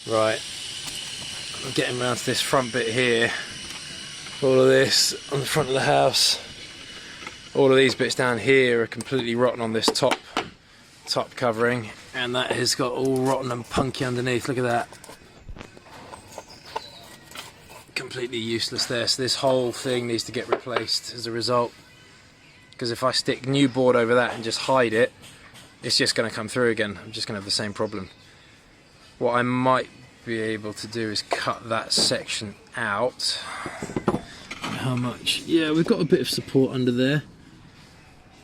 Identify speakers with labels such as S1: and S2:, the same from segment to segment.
S1: Right, I'm getting around to this front bit here. All of this on the front of the house. All of these bits down here are completely rotten on this top covering, and that has got all rotten and punky underneath. Look at that. Completely useless there. So this whole thing needs to get replaced as a result. Because if I stick new board over that and just hide it, it's just going to come through again. I'm just going to have the same problem. What I might be able to do is cut that section out. How much? Yeah, we've got a bit of support under there.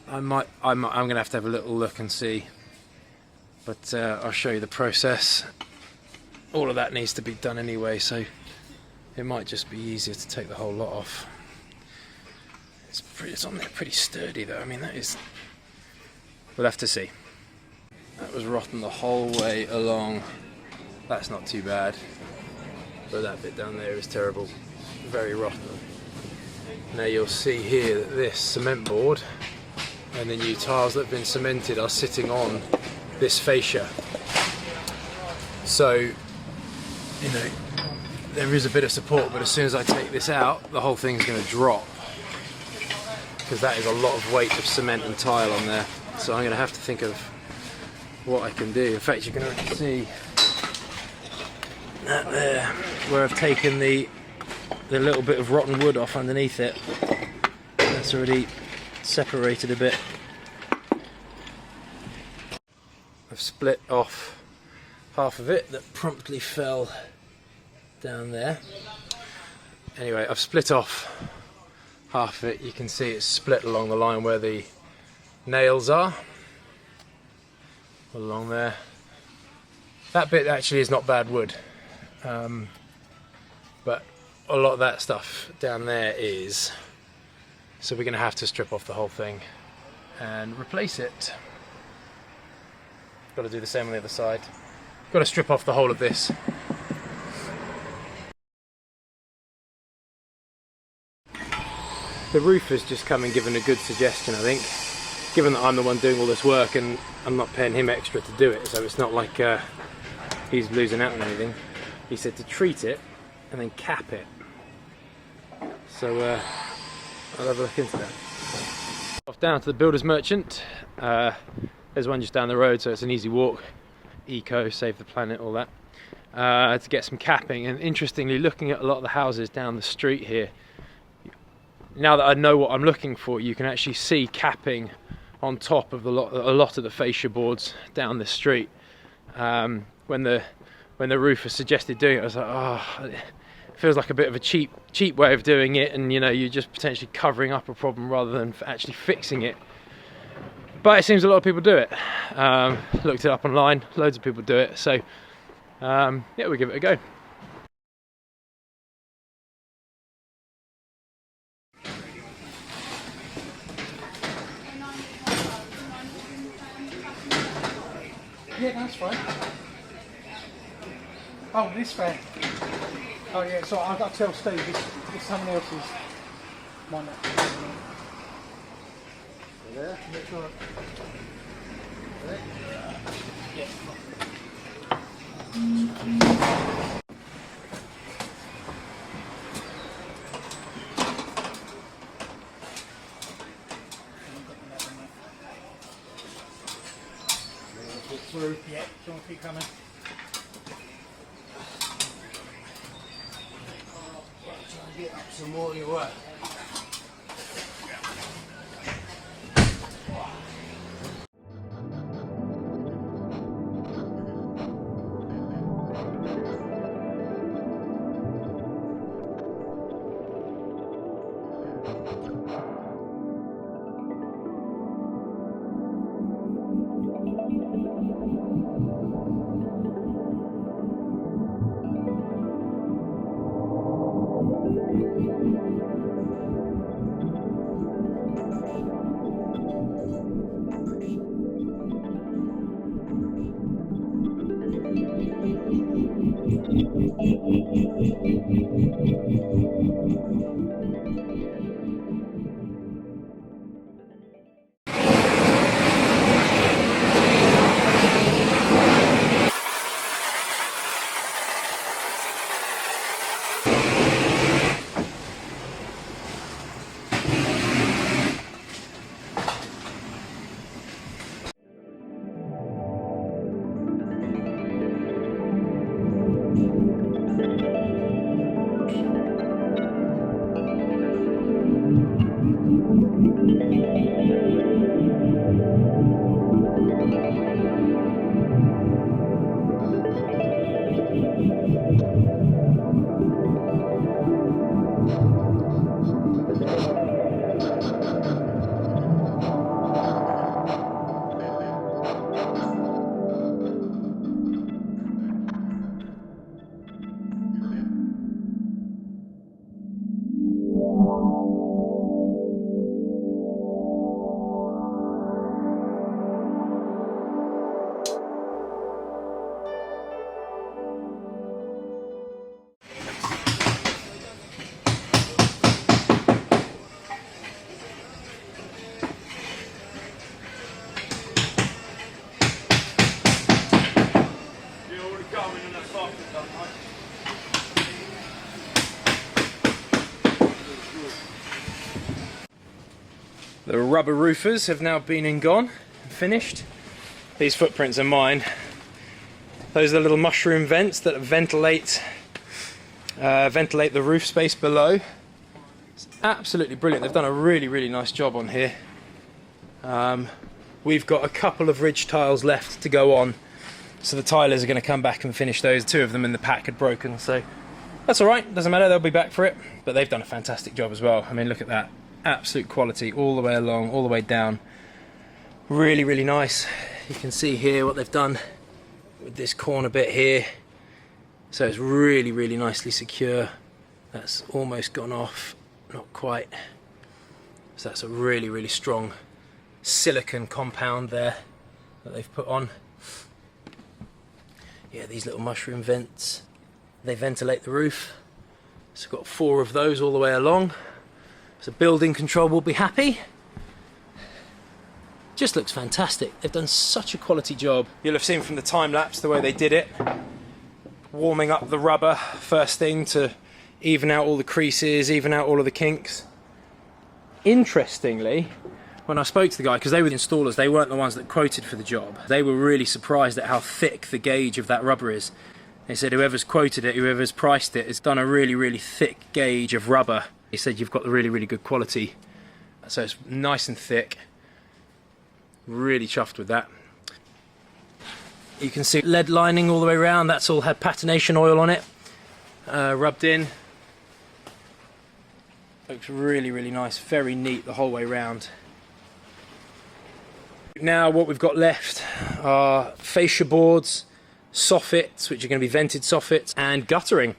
S1: I'm going to have a little look and see. But I'll show you the process. All of that needs to be done anyway, so it might just be easier to take the whole lot off. It's on there pretty sturdy though. I mean, that is... We'll have to see. That was rotten the whole way along. That's not too bad. But that bit down there is terrible. Very rotten. Now you'll see here that this cement board and the new tiles that have been cemented are sitting on this fascia. So, you know, there is a bit of support, but as soon as I take this out, the whole thing's going to drop. Because that is a lot of weight of cement and tile on there. So I'm going to have to think of what I can do. In fact, you can actually see that there, where I've taken the little bit of rotten wood off underneath it. That's already separated a bit. I've split off half of it that promptly fell down there. Anyway, I've split off half of it. You can see it's split along the line where the nails are. Along there. That bit actually is not bad wood. But a lot of that stuff down there is. So we're going to have to strip off the whole thing and replace it. Got to do the same on the other side. Got to strip off the whole of this. The roofer's just come and given a good suggestion, I think. Given that I'm the one doing all this work and I'm not paying him extra to do it, so it's not like he's losing out on anything. He said to treat it and then cap it. So I'll have a look into that. Off down to the builder's merchant. There's one just down the road, so it's an easy walk. Eco, save the planet, all that. To get some capping. And interestingly, looking at a lot of the houses down the street here, now that I know what I'm looking for, you can actually see capping on top of a lot of the fascia boards down the street. When the roofer suggested doing it, I was like, oh, it feels like a bit of a cheap way of doing it, and you know, you're just potentially covering up a problem rather than actually fixing it. But it seems a lot of people do it. Looked it up online, loads of people do it, so yeah, we'll give it a go.
S2: Yeah, that's fine. Oh, this way. Oh yeah, so I've got to tell Steve this someone else's. Mine. There? Make sure. There? Yeah. Through. Yeah, do you want to keep coming? Try and get up some more of your work.
S1: The rubber roofers have now been and gone and finished. These footprints are mine. Those are the little mushroom vents that ventilate the roof space below. It's absolutely brilliant. They've done a really nice job on here. We've got a couple of ridge tiles left to go on, so the tilers are going to come back and finish those. Two of them in the pack had broken, so that's alright, doesn't matter, they'll be back for it. But they've done a fantastic job as well. I mean, look at that. Absolute quality all the way along, all the way down. Really nice. You can see here what they've done with this corner bit here. So it's really nicely secure. That's almost gone off, not quite. So that's a really strong silicon compound there that they've put on. Yeah, these little mushroom vents, they ventilate the roof. So got 4 of those all the way along. So building control will be happy. Just looks fantastic. They've done such a quality job. You'll have seen from the time lapse the way they did it. Warming up the rubber first thing to even out all the creases, even out all of the kinks. Interestingly, when I spoke to the guy, because they were the installers, they weren't the ones that quoted for the job. They were really surprised at how thick the gauge of that rubber is. They said whoever's quoted it, whoever's priced it, has done a really thick gauge of rubber. He said you've got the really good quality. So it's nice and thick. Really chuffed with that. You can see lead lining all the way around. That's all had patination oil on it, rubbed in. Looks really nice, very neat the whole way round. Now what we've got left are fascia boards, soffits, which are going to be vented soffits, and guttering.